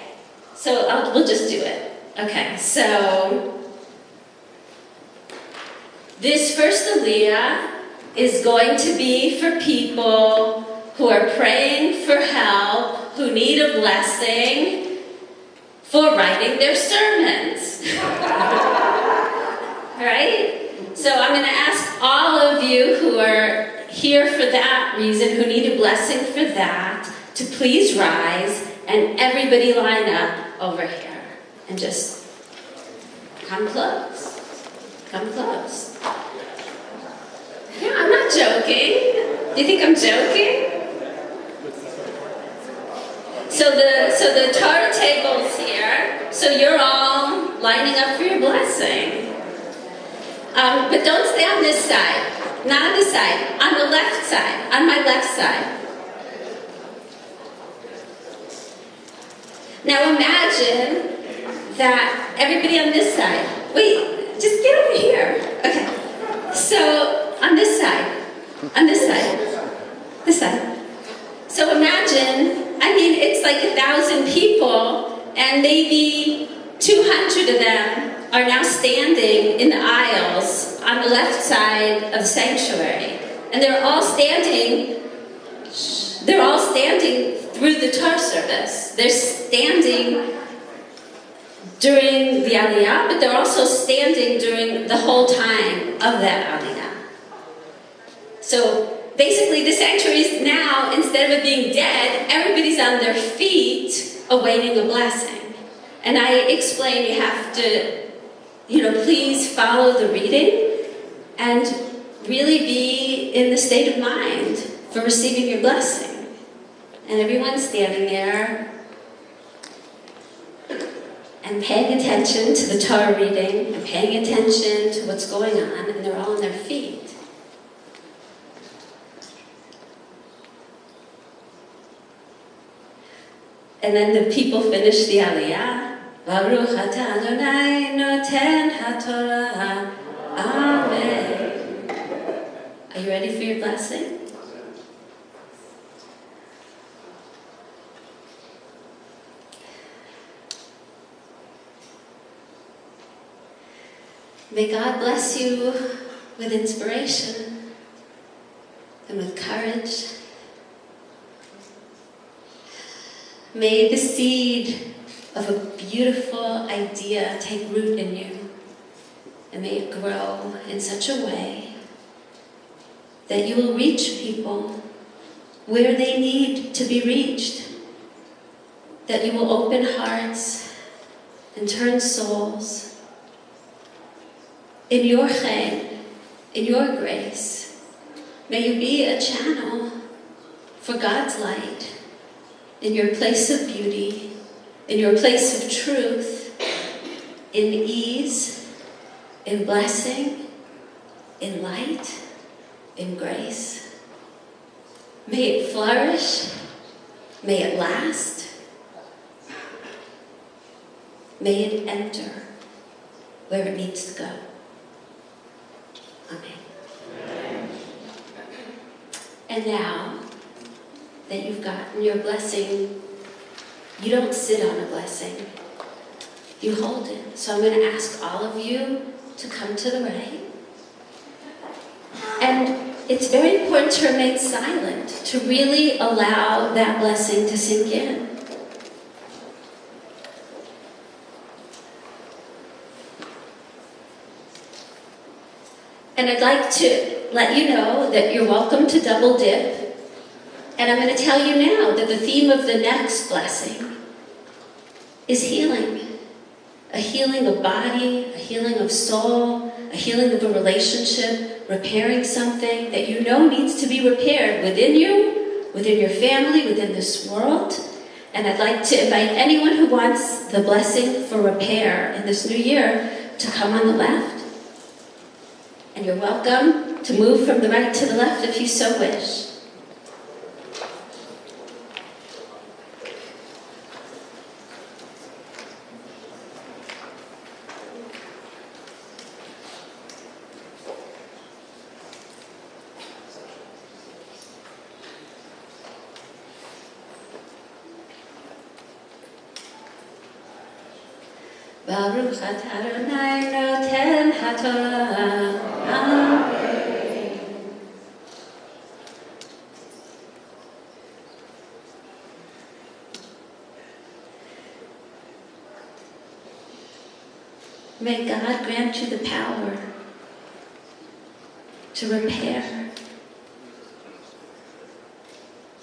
we'll just do it. Okay, so this first Aliyah is going to be for people who are praying for help, who need a blessing for writing their sermons. Right? So I'm going to ask all of you who are here for that reason, who need a blessing for that, to please rise and everybody line up over here and just come close. Come close. Yeah, I'm not joking. Do you think I'm joking? So the Torah table's here, so you're all lining up for your blessing. But don't stay on this side. Not on this side. On the left side. On my left side. Now imagine that everybody on this side. Wait, just get over here. Okay. So on this side. On this side. This side. So imagine, it's like 1,000 people, and maybe 200 of them are now standing in the aisles on the left side of the sanctuary. And they're all standing through the Torah service. They're standing during the Aliyah, but they're also standing during the whole time of that Aliyah. So basically the sanctuary is now, instead of it being dead, everybody's on their feet awaiting a blessing. And I explain you have to please follow the reading and really be in the state of mind for receiving your blessing. And everyone's standing there and paying attention to the Torah reading and paying attention to what's going on, and they're all on their feet. And then the people finish the Aliyah. Baruch atah Adonai noten haTorah. Amen. Are you ready for your blessing? May God bless you with inspiration and with courage. May the seed of a beautiful idea take root in you, and may it grow in such a way that you will reach people where they need to be reached, that you will open hearts and turn souls in your chesed, in your grace. May you be a channel for God's light in your place of beauty, in your place of truth, in ease, in blessing, in light, in grace. May it flourish. May it last. May it enter where it needs to go. Amen. And now that you've gotten your blessing, you don't sit on a blessing. You hold it. So I'm going to ask all of you to come to the right. And it's very important to remain silent, to really allow that blessing to sink in. And I'd like to let you know that you're welcome to double dip. And I'm going to tell you now that the theme of the next blessing is healing. A healing of body, a healing of soul, a healing of a relationship, repairing something that you know needs to be repaired within you, within your family, within this world. And I'd like to invite anyone who wants the blessing for repair in this new year to come on the left. And you're welcome to move from the right to the left if you so wish. Baruch atah Adonai noten haTorah. Amen. May God grant you the power to repair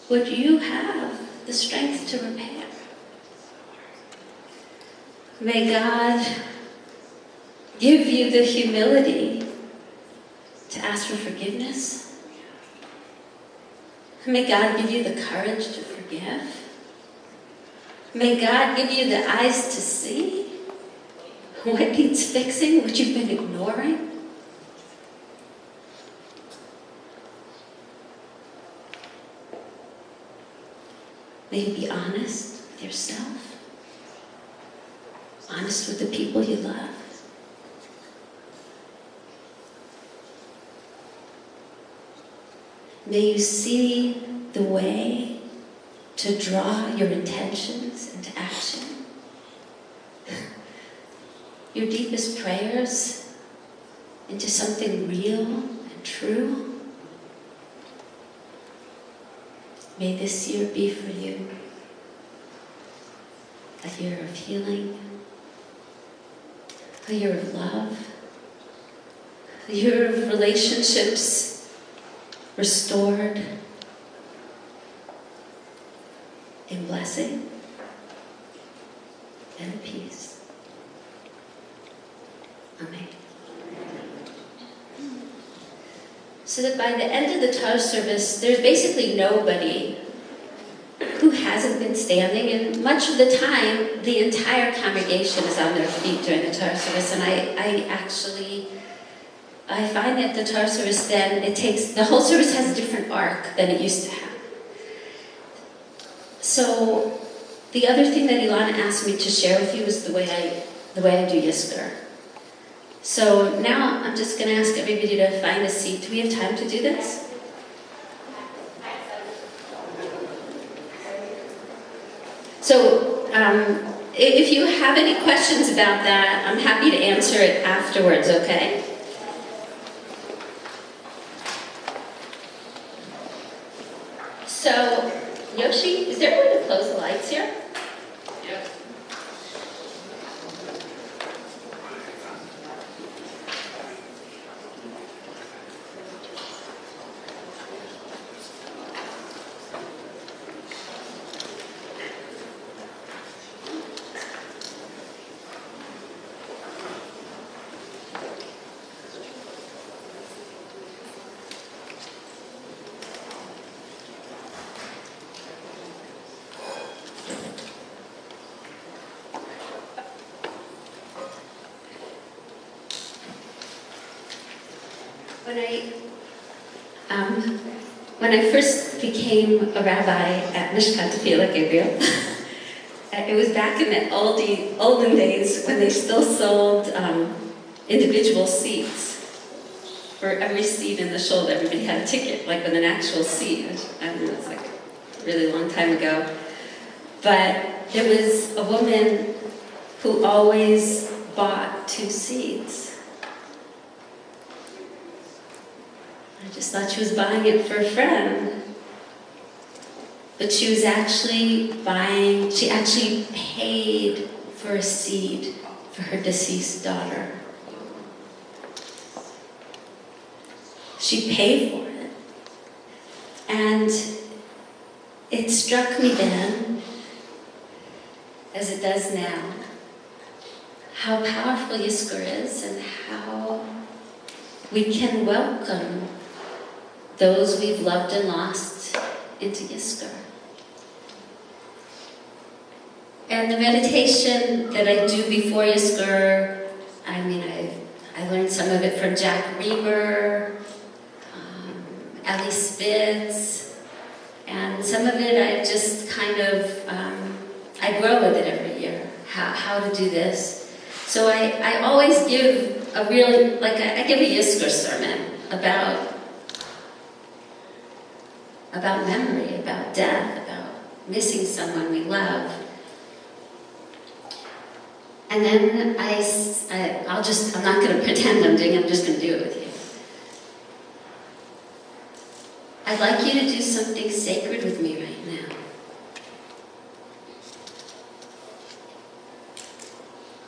what you have the strength to repair. May God give you the humility to ask for forgiveness. May God give you the courage to forgive. May God give you the eyes to see what needs fixing, what you've been ignoring. May you be honest with yourself. Honest with the people you love. May you see the way to draw your intentions into action. Your deepest prayers into something real and true. May this year be for you a year of healing, a year of love, a year of relationships restored in blessing and peace. Amen. So that by the end of the Torah service, there's basically nobody who hasn't been standing, and much of the time, the entire congregation is on their feet during the Torah service, and I find that the Torah service then, the whole service has a different arc than it used to have. So, the other thing that Ilana asked me to share with you is the way I do Yizkor. So now I'm just going to ask everybody to find a seat. Do we have time to do this? So, if you have any questions about that, I'm happy to answer it afterwards, okay? So, Yoshi, is there a way to close the lights here? Yes. When I first became a rabbi at Mishkan Tefillah Gabriel, it was back in the olden days when they still sold individual seats. For every seat in the shul, everybody had a ticket, like with an actual seat. I don't know, it's like a really long time ago. But there was a woman who always bought 2 seats. I just thought she was buying it for a friend. But she was actually she actually paid for a seed for her deceased daughter. She paid for it. And it struck me then, as it does now, how powerful Yizkor is and how we can welcome those we've loved and lost into Yizkor. And the meditation that I do before Yizkor, I learned some of it from Jack Reber, Ellie Spitz, and some of it I just kind of, I grow with it every year, how to do this. So I always give a really, I give a Yizkor sermon about memory, about death, about missing someone we love. And then I'm not going to pretend I'm just going to do it with you. I'd like you to do something sacred with me right now.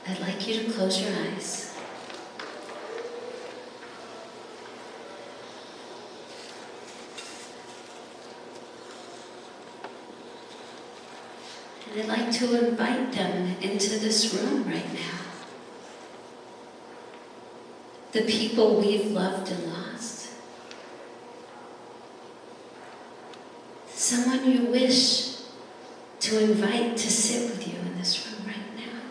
I'd like you to close your eyes. And I'd like to invite them into this room right now. The people we've loved and lost. Someone you wish to invite to sit with you in this room right now.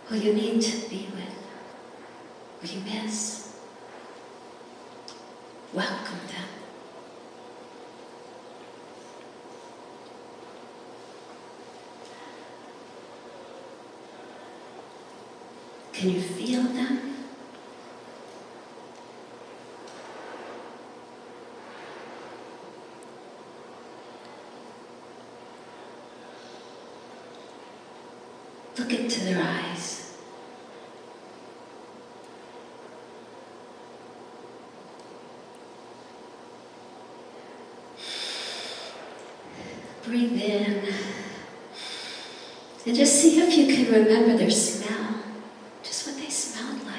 Who you need to be with, who you miss. Welcome them. Can you feel them? Look into their eyes. Breathe in. And just see if you can remember their smell. Just what they smelled like.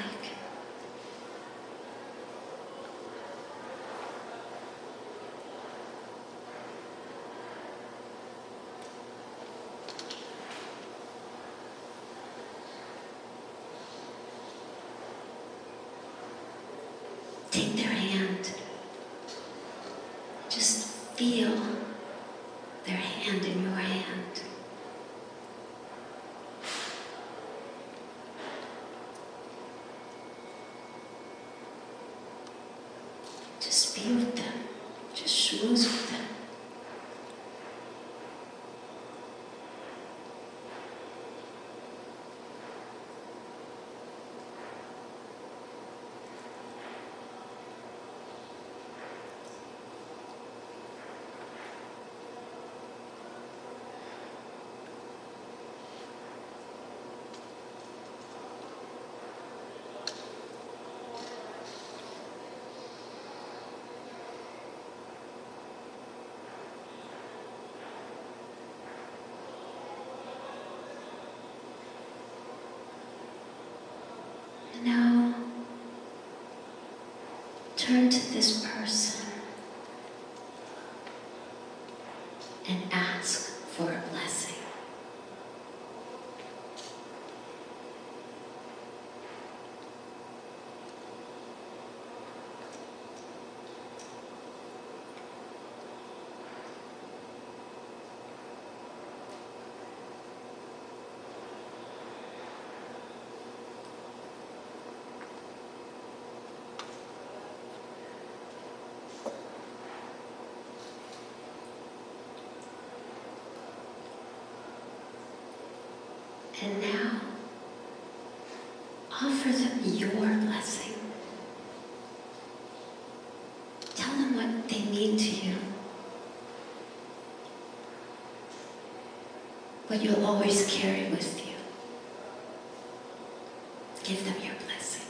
Take their hand. Just feel their hand in your hand. Just be with them. Just schmooze with them. Now, turn to this person and ask for a blessing. And now, offer them your blessing. Tell them what they mean to you. What you'll always carry with you. Give them your blessing.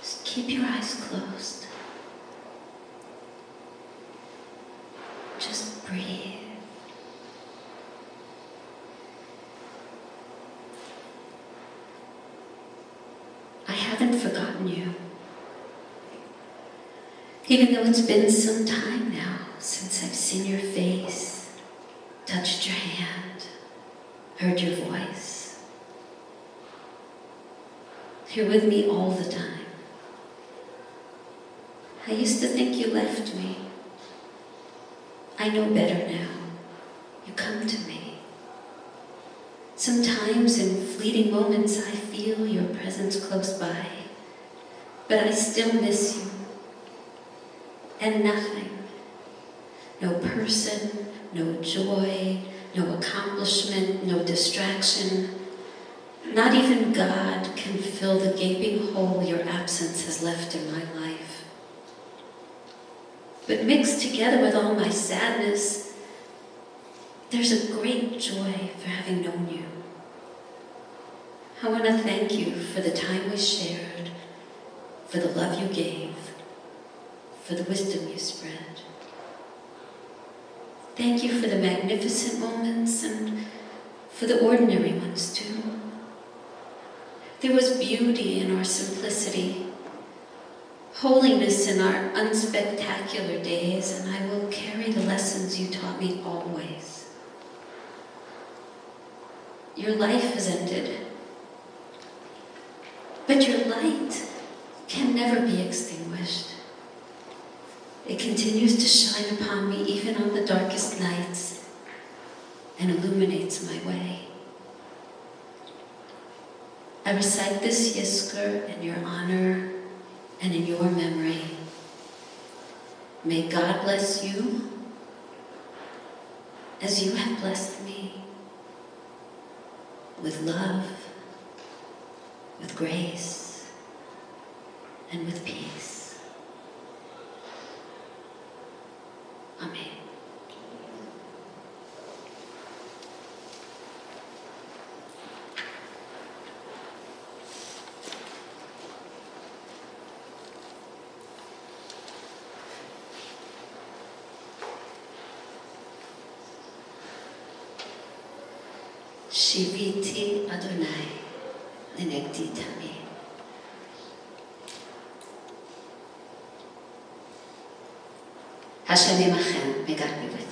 Just keep your eyes closed. Just breathe. I haven't forgotten you. Even though it's been some time now since I've seen your face, touched your hand, heard your voice. You're with me all the time. I used to think you left me. I know better now. You come to me. Sometimes in fleeting moments I feel your presence close by, but I still miss you. And nothing, no person, no joy, no accomplishment, no distraction, not even God can fill the gaping hole your absence has left in my life. But mixed together with all my sadness, there's a great joy for having known you. I want to thank you for the time we shared, for the love you gave, for the wisdom you spread. Thank you for the magnificent moments and for the ordinary ones too. There was beauty in our simplicity, holiness in our unspectacular days, and I will carry the lessons you taught me always. Your life has ended, but your light can never be extinguished. It continues to shine upon me even on the darkest nights and illuminates my way. I recite this Yizkor in your honor and in your memory. May God bless you as you have blessed me, with love, with grace, and with peace. Amen. Shiviti Adonai Lenegdi Tamid. Hashem Yimachem, may God be with you.